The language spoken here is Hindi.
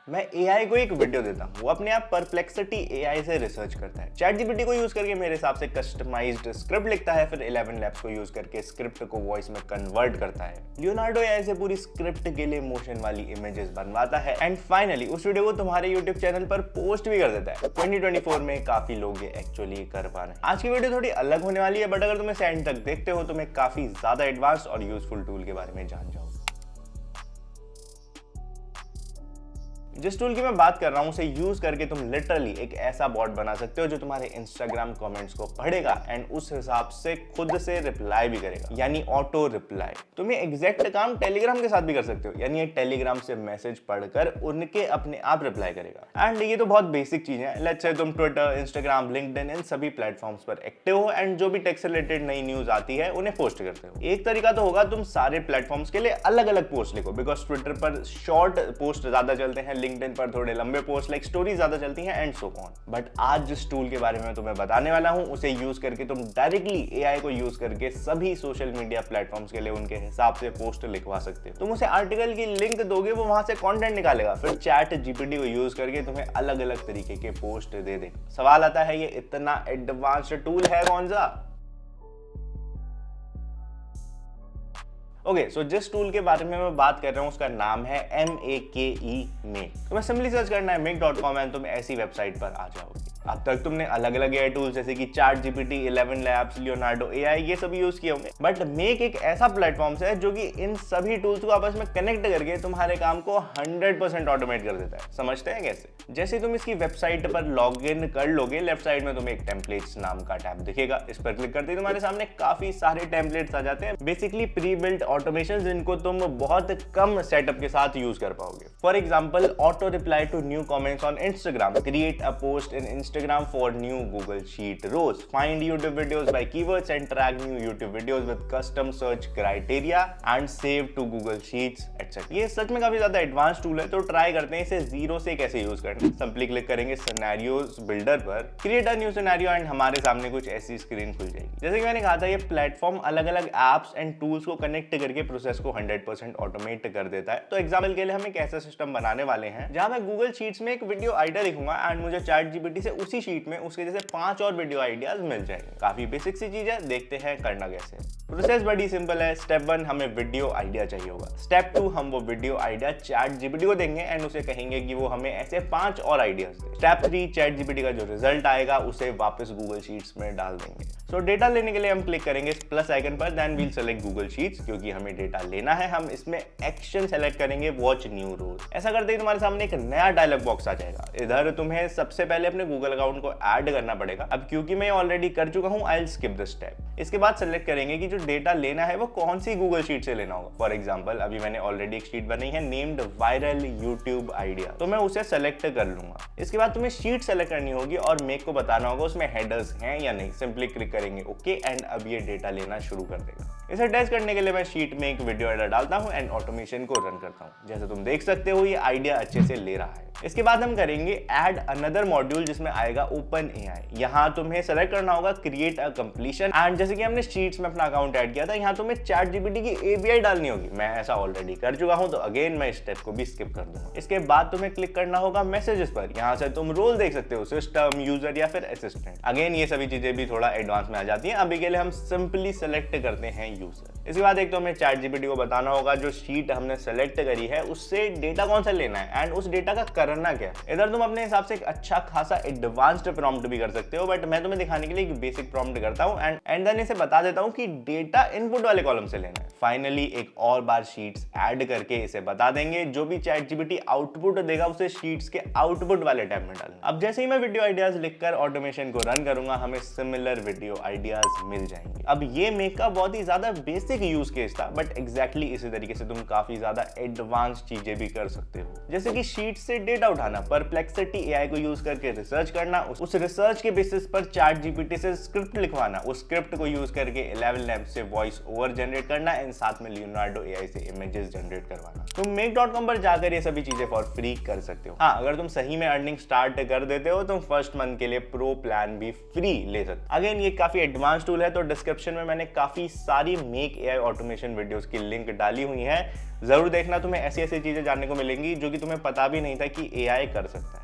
मैं एआई को एक वीडियो देता हूँ, वो अपने आप परप्लेक्सिटी एआई से रिसर्च करता है, चैट जीपीटी को यूज करके मेरे हिसाब से कस्टमाइज्ड स्क्रिप्ट लिखता है, फिर 11 लैब्स को यूज करके स्क्रिप्ट को वॉइस में कन्वर्ट करता है, लियोनार्डो एआई से पूरी स्क्रिप्ट के लिए मोशन वाली इमेजेस बनवाता है एंड फाइनली उस वीडियो को तुम्हारे यूट्यूब चैनल पर पोस्ट भी कर देता है। 2024 में काफी लोग ये एक्चुअली कर पा रहे हैं। आज की वीडियो थोड़ी अलग होने वाली है, बट अगर तुम इसे एंड तक देखते हो तो मैं काफी ज्यादा एडवांस और यूजफुल टूल के बारे में जान जाओगे। जिस टूल की मैं बात कर रहा हूं उसे यूज करके तुम लिटरली एक ऐसा बॉट बना सकते हो जो तुम्हारे इंस्टाग्राम कमेंट्स को पढ़ेगा एंड उस हिसाब से खुद से रिप्लाई भी करेगा, यानी ऑटो रिप्लाई। तुम ये एग्जैक्ट काम टेलीग्राम के साथ भी कर सकते हो, यानी ये टेलीग्राम से मैसेज पढ़कर उनके अपने आप रिप्लाई करेगा। एंड ये तो बहुत बेसिक चीज है। लेट्स से तुम ट्विटर, इंस्टाग्राम, लिंक्डइन इन सभी प्लेटफॉर्म्स पर एक्टिव हो एंड जो भी टेक से रिलेटेड नई न्यूज आती है उन्हें पोस्ट करते हो। एक तरीका तो होगा तुम सारे प्लेटफॉर्म्स के लिए अलग अलग पोस्ट लिखो, बिकॉज ट्विटर पर शॉर्ट पोस्ट ज्यादा चलते हैं, लिंक्डइन पर थोड़े लंबे पोस्ट लाइक स्टोरी ज्यादा चलती हैं एंड सो ऑन। बट आज जिस टूल के बारे में तुम्हें बताने वाला हूं उसे यूज करके तुम डायरेक्टली एआई को यूज करके सभी सोशल मीडिया प्लेटफॉर्म्स के लिए उनके हिसाब से पोस्ट लिखवा सकते हो। तुम उसे आर्टिकल की लिंक दोगे, वो वहां से कंटेंट निकालेगा, फिर चैट जीपीटी को यूज करके तुम्हें अलग अलग तरीके के पोस्ट दे देगा। सवाल आता है ये इतना एडवांस्ड टूल है कौन सा? ओके, सो जिस टूल के बारे में मैं बात कर रहा हूँ उसका नाम है MEKE मेक। तुम्हें सिंपली सर्च करना है make.com एंड तुम ऐसी वेबसाइट पर आ जाओगे। अब तक तुमने अलग अलग एआई टूल्स जैसे कि chat GPT, 11 labs, Leonardo AI ये सब यूज किए होंगे, बट मेक एक ऐसा प्लेटफॉर्म है जो कि इन सभी टूल्स को आपस में कनेक्ट करके तुम्हारे काम को 100% ऑटोमेट कर देता है। समझते हैं कैसे? जैसे तुम इसकी वेबसाइट पर लॉग इन कर लोगे, लेफ्ट साइड में तुम्हें एक टेम्पलेट्स नाम का टैब दिखेगा। इस पर क्लिक करते ही तुम्हारे सामने काफी सारे टेम्पलेट्स आ जाते हैं, बेसिकली प्री बिल्ट ऑटोमेशन जिनको तुम बहुत कम सेटअप के साथ यूज कर पाओगे। For example, auto reply to new comments on Instagram, create a post in Instagram for new Google Sheet rows, find YouTube videos by keywords and track new YouTube videos with custom search criteria and save to Google Sheets etc. ये सच में काफी ज्यादा एडवांस टूल है, तो ट्राई करते हैं इसे जीरो से कैसे यूज करना। सिंपली क्लिक करेंगे सिनेरियोज बिल्डर पर, create a new scenario and हमारे सामने कुछ ऐसी स्क्रीन खुल जाएगी। जैसे कि मैंने कहा था, ये प्लेटफॉर्म अलग अलग एप्स एंड टूल्स को कनेक्ट करके प्रोसेस को 100% ऑटोमेट कर देता है। तो एग्जाम्पल के लिए हम एक ऐसा सिस्टम बनाने वाले हैं जहां मैं गूगल शीट्स में एक वीडियो आइडिया लिखूंगा एंड मुझे चैट जीपीटी से उसी शीट में उसके जैसे 5 और वीडियो आइडियाज मिल जाएंगे। काफी बेसिक सी चीज है, देखते हैं करना कैसे। प्रोसेस बड़ी सिंपल है। स्टेप 1 हमें वीडियो आइडिया चाहिए होगा। स्टेप 2 हम वो वीडियो आइडिया चैट जीपीटी को देंगे एंड उसे कहेंगे कि वो हमें ऐसे 5 और आइडियाज दे। स्टेप 3 चैट जीपीटी का जो रिजल्ट आएगा उसे वापस गूगल शीट्स में डाल देंगे। सो डेटा लेने के लिए हम क्लिक करेंगे इस प्लस आइकन पर, then we'll select Google Sheets, क्योंकि हमें डेटा लेना है। हम इसमें एक्शन सेलेक्ट करेंगे, वॉच न्यू रोज। ऐसा करते ही तुम्हारे सामने एक नया डायलॉग बॉक्स आ जाएगा। इधर तुम्हें सबसे पहले अपने गूगल अकाउंट को ऐड करना पड़ेगा। अब क्योंकि मैं ऑलरेडी कर चुका हूं, I will skip this step. इसके बाद सेलेक्ट करेंगे कि जो डेटा लेना है वो कौन सी गूगल शीट से लेना होगा। फॉर एग्जांपल, अभी मैंने ऑलरेडी एक शीट बनाई है नेम्ड वायरल यूट्यूब आइडिया, तो मैं उसे सेलेक्ट कर लूंगा। इसके बाद तुम्हें शीट सेलेक्ट करनी होगी और मेक को बताना होगा उसमें हेडर्स हैं या नहीं। सिंपली क्लिक करेंगे ओके एंड अब ये डेटा लेना शुरू कर देगा। इसे टेस्ट करने के लिए मैं शीट में एक वीडियो आइडिया डालता हूं एंड ऑटोमेशन को रन करता हूं। जैसे तुम देख सकते हो ये आइडिया अच्छे से ले रहा है। इसके बाद हम करेंगे ऐड अनदर मॉड्यूल जिसमें आएगा ओपन एआई। यहाँ तुम्हें सेलेक्ट करना होगा क्रिएट अ कंप्लीशन एंड जैसे कि हमने शीट्स में अपना अकाउंट ऐड किया था, यहाँ तुम्हें चैट जीपीटी की एपीआई डालनी होगी। मैं ऐसा ऑलरेडी कर चुका हूँ, तो अगेन मैं इस स्टेप को भी स्किप कर दूंगा। इसके बाद तुम्हें क्लिक करना होगा मैसेजेस पर। यहाँ से तुम रोल देख सकते हो, सिस्टम, यूजर या फिर असिस्टेंट। अगेन ये सभी चीजें भी थोड़ा एडवांस में आ जाती हैं। अभी के लिए हम सिंपली सेलेक्ट करते हैं यूजर। इसके बाद एक तो हमें चैट जीपीटी को बताना होगा जो शीट हमने सेलेक्ट करी है उससे डेटा कौन सा लेना है एंड उस डेटा का करना क्या है। इधर तुम अपने हिसाब से एक अच्छा खासा एडवांस्ड प्रॉम्प्ट भी कर सकते हो, बट मैं तुम्हें दिखाने के लिए एक बेसिक प्रॉम्प्ट करता हूं एंड देन इसे बता देता हूं कि डेटा इनपुट वाले कॉलम से लेना है। फाइनली एक और बार शीट्स ऐड करके इसे बता देंगे जो भी चैट जीपीटी आउटपुट देगा उसे शीट्स के आउटपुट वाले टैब में डालना। अब जैसे ही मैं वीडियो आइडियाज लिखकर ऑटोमेशन को रन करूंगा, हमें सिमिलर वीडियो आइडियाज मिल जाएंगे। अब ये मेक का बहुत ही ज्यादा बेसिक यूज केस था, बट एग्जैक्टली इसी तरीके से तुम काफी ज्यादा एडवांस चीजें भी कर सकते हो, जैसे कि शीट से डेटा उठाना, परप्लेक्सिटी एआई को यूज करके रिसर्च करना, उस रिसर्च के बेसिस पर चैट जीपीटी से स्क्रिप्ट लिखवाना, उस स्क्रिप्ट को यूज करके 11 लैब्स से वॉइस ओवर जनरेट करना एंड साथ में लियोनार्डो एआई से इमेजेस जनरेट करवाना। तुम make.com पर जाकर ये सभी चीजें फॉर फ्री कर सकते हो। हाँ, अगर तुम सही में अर्निंग स्टार्ट कर देते हो तो फर्स्ट मंथ के लिए प्रो प्लान भी फ्री ले सकते हो। अगेन ये काफी एडवांस टूल है, तो डिस्क्रिप्शन में मैंने काफी सारी मेक AI ऑटोमेशन वीडियोस की लिंक डाली हुई है, जरूर देखना। तुम्हें ऐसी ऐसी चीजें जानने को मिलेंगी जो कि तुम्हें पता भी नहीं था कि AI कर सकता है।